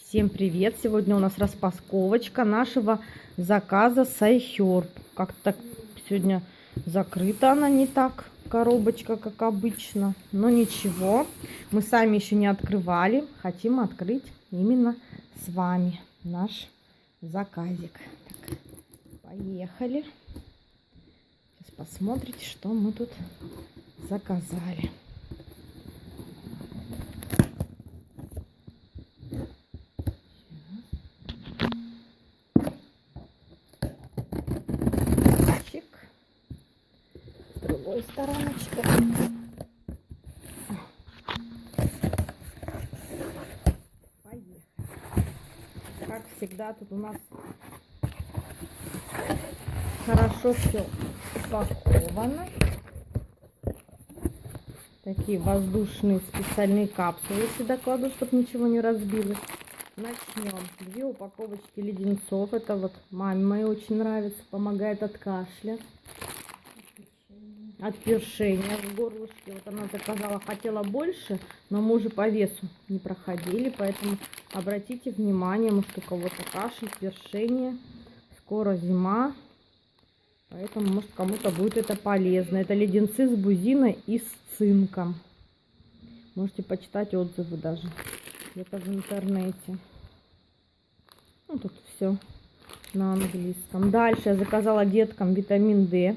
Всем привет! Сегодня у нас распаковочка нашего заказа Сайхерб. Как-то так сегодня закрыта она не так, коробочка, как обычно. Но ничего, мы сами еще не открывали. Хотим открыть именно с вами наш заказик. Так, поехали. Сейчас посмотрите, что мы тут заказали. С другой стороночкой. Поехали. Как всегда, тут у нас хорошо все упаковано. Такие воздушные специальные капсулы сюда кладу, чтобы ничего не разбилось. Начнем. 2 упаковочки леденцов. Это вот маме моей очень нравится. Помогает от кашля, от першения в горлышке. Вот она заказала, хотела больше, но мы уже по весу не проходили. Поэтому обратите внимание, может у кого-то кашель, першение. Скоро зима. Поэтому, может, кому-то будет это полезно. Это леденцы с бузиной и с цинком. Можете почитать отзывы даже где-то в интернете. Ну, тут все на английском. Дальше я заказала деткам витамин D.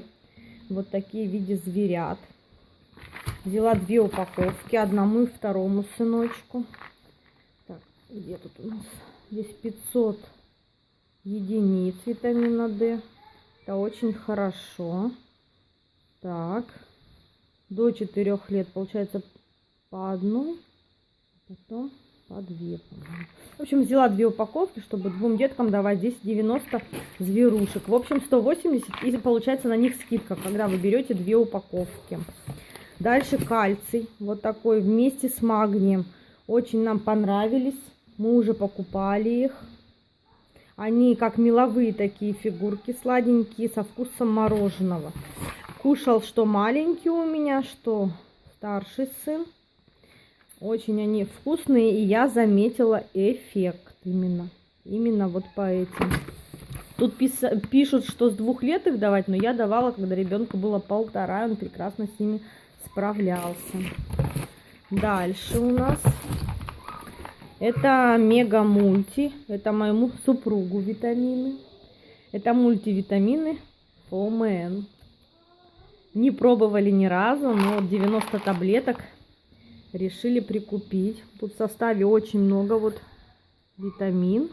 Вот такие в виде зверят. Взяла 2 упаковки. Одному и второму сыночку. Так, где тут у нас? Здесь 500 единиц витамина D. Это очень хорошо. Так. До 4 лет получается по одной. Потом по 2. В общем, взяла 2 упаковки, чтобы 2 деткам давать. Здесь 90 зверушек. В общем, 180. И получается на них скидка, когда вы берете 2 упаковки. Дальше кальций. Вот такой вместе с магнием. Очень нам понравились. Мы уже покупали их. Они как меловые такие фигурки, сладенькие, со вкусом мороженого. Кушал что маленький у меня, что старший сын. Очень они вкусные, и я заметила эффект именно вот по этим. Тут пишут, что с 2 лет их давать, но я давала, когда ребенку было 1,5, он прекрасно с ними справлялся. Дальше у нас это мега мульти, это моему супругу витамины. Это мультивитамины ОМН. Не пробовали ни разу, но 90 таблеток решили прикупить. Тут в составе очень много вот витамин.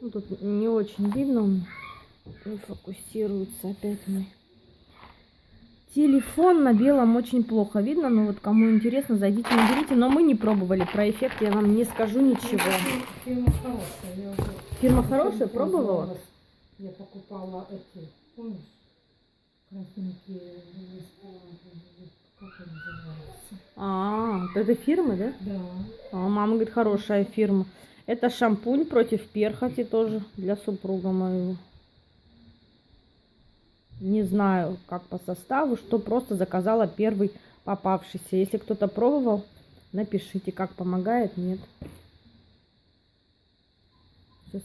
Ну, тут не очень видно, не фокусируется опять мой телефон. На белом очень плохо видно, но вот кому интересно, зайдите, наберите. Но мы не пробовали, про эффект я вам не скажу ничего. Фирма хорошая. Фирма хорошая, пробовала? Я покупала эти, помнишь, красненькие, как они называются? Это фирмы, да? Да. Мама говорит, хорошая фирма. Это шампунь против перхоти тоже для супруга моего. Не знаю, как по составу, что просто заказала первый попавшийся. Если кто-то пробовал, напишите, как помогает, нет. Сейчас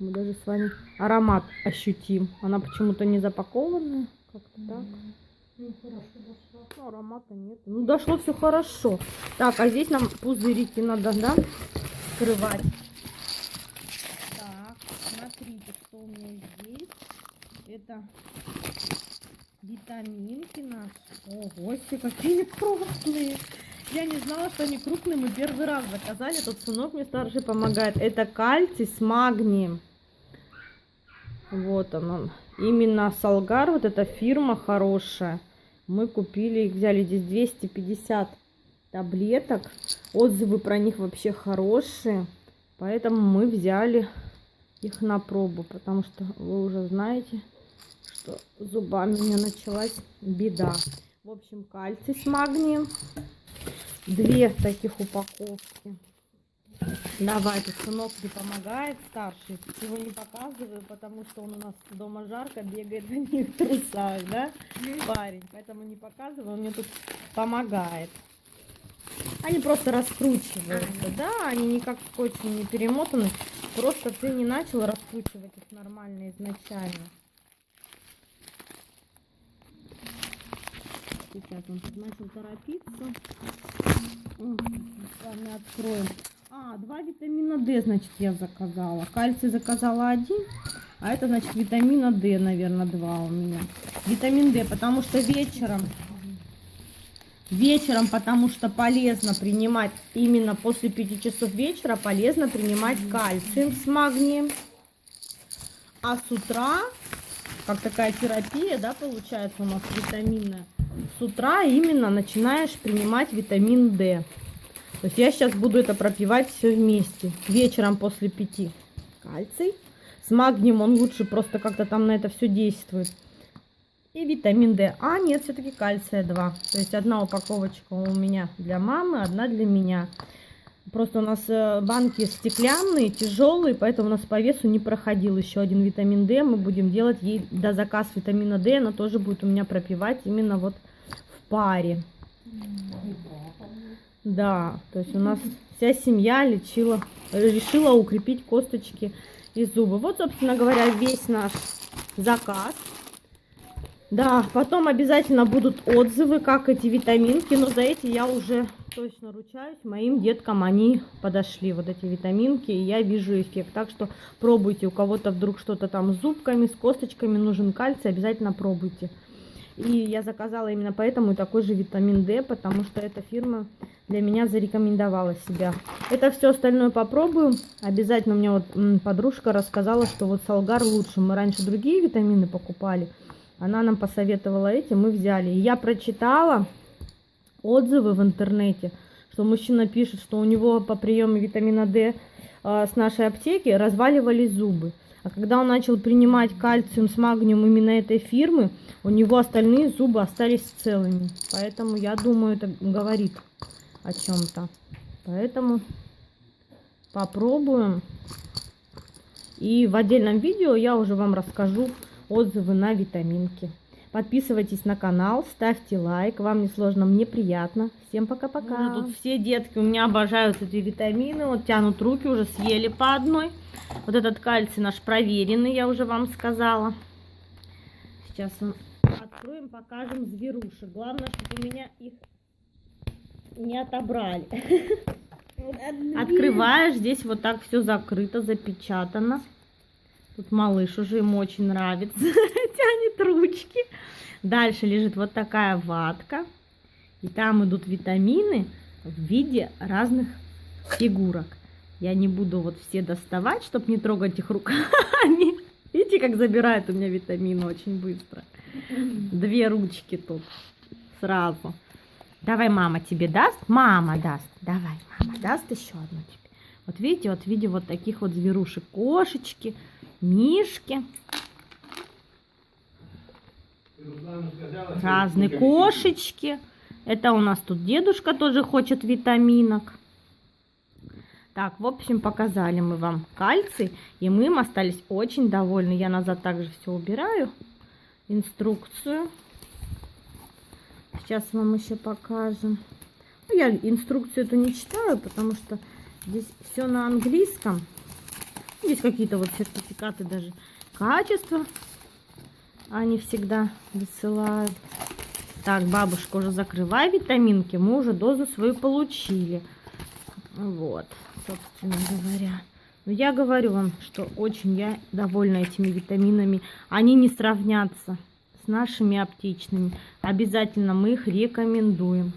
мы даже с вами аромат ощутим. Она почему-то не запакованная, как-то так. Ну, хорошо дошло. Ну, аромата нет. Ну, дошло все хорошо. Так, а здесь нам пузырики надо, да, скрывать. Так, смотрите, что у меня здесь. Это витаминки наши. Ого, все какие крупные. Я не знала, что они крупные. Мы первый раз заказали. Тут сынок мне старший помогает. Это кальций с магнием. Вот он. Именно Салгар, вот эта фирма хорошая. Мы купили их, взяли здесь 250 таблеток. Отзывы про них вообще хорошие. Поэтому мы взяли их на пробу. Потому что вы уже знаете, что с зубами у меня началась беда. В общем, кальций с магнием. 2 таких упаковки. Давайте, сынок мне помогает, старший. Его не показываю, потому что он у нас дома жарко, бегает в одних трусах, да, парень. Поэтому не показываю, он мне тут помогает. Они просто раскручиваются, да, они никак скотчем не перемотаны. Просто ты не начал раскручивать их нормально изначально. Сейчас он тут начал торопиться. Мы с вами откроем. 2 витамина D, значит, я заказала. Кальций заказала 1, а это, значит, витамина D, наверное, 2 у меня. Витамин D, потому что вечером, потому что полезно принимать, именно после 5 часов вечера полезно принимать кальций с магнием. А с утра, как такая терапия, да, получается у нас витаминная, с утра именно начинаешь принимать витамин D. То есть я сейчас буду это пропивать все вместе. Вечером после 5 кальций. С магнием он лучше просто как-то там на это все действует. И витамин D. Нет, все-таки кальция 2. То есть одна упаковочка у меня для мамы, одна для меня. Просто у нас банки стеклянные, тяжелые, поэтому у нас по весу не проходил еще один витамин D. Мы будем делать ей заказ витамина D. Она тоже будет у меня пропивать именно вот в паре. Да, то есть у нас вся семья решила укрепить косточки и зубы. Вот, собственно говоря, весь наш заказ. Да, потом обязательно будут отзывы, как эти витаминки, но за эти я уже точно ручаюсь. Моим деткам они подошли, вот эти витаминки, и я вижу эффект. Так что пробуйте, у кого-то вдруг что-то там с зубками, с косточками, нужен кальций, обязательно пробуйте. И я заказала именно поэтому и такой же витамин D, потому что эта фирма для меня зарекомендовала себя. Это все остальное попробую. Обязательно, у меня вот подружка рассказала, что вот Солгар лучше. Мы раньше другие витамины покупали. Она нам посоветовала эти, мы взяли. И я прочитала отзывы в интернете, что мужчина пишет, что у него по приему витамина D с нашей аптеки разваливались зубы. А когда он начал принимать кальциум с магнием именно этой фирмы, у него остальные зубы остались целыми. Поэтому я думаю, это говорит о чем-то. Поэтому попробуем. И в отдельном видео я уже вам расскажу отзывы на витаминки. Подписывайтесь на канал, ставьте лайк. Вам не сложно, мне приятно. Всем пока-пока. Тут все детки у меня обожают эти витамины. Вот тянут руки, уже съели по одной. Вот этот кальций наш проверенный, я уже вам сказала. Сейчас мы откроем, покажем зверушек. Главное, чтобы у меня их не отобрали. Открываешь, здесь вот так все закрыто, запечатано. Тут малыш уже ему очень нравится. Тянет ручки. Дальше лежит вот такая ватка. И там идут витамины в виде разных фигурок. Я не буду вот все доставать, чтобы не трогать их руками. Видите, как забирают у меня витамины очень быстро. 2 ручки тут сразу. Давай мама тебе даст? Мама даст. Давай, мама даст еще одну тебе. Вот видите, вот в виде вот таких вот зверушек. Кошечки, мишки. Разные кошечки. Это у нас тут дедушка тоже хочет витаминок. Так, в общем, показали мы вам кальций, и мы им остались очень довольны. Я назад также все убираю. Инструкцию. Сейчас вам еще покажем. Ну, я инструкцию эту не читаю, потому что здесь все на английском. Здесь какие-то вот сертификаты даже качества. Они всегда высылают. Так, бабушка, уже закрывай витаминки. Мы уже дозу свою получили. Вот, собственно говоря. Но я говорю вам, что очень я довольна этими витаминами. Они не сравнятся с нашими аптечными. Обязательно мы их рекомендуем.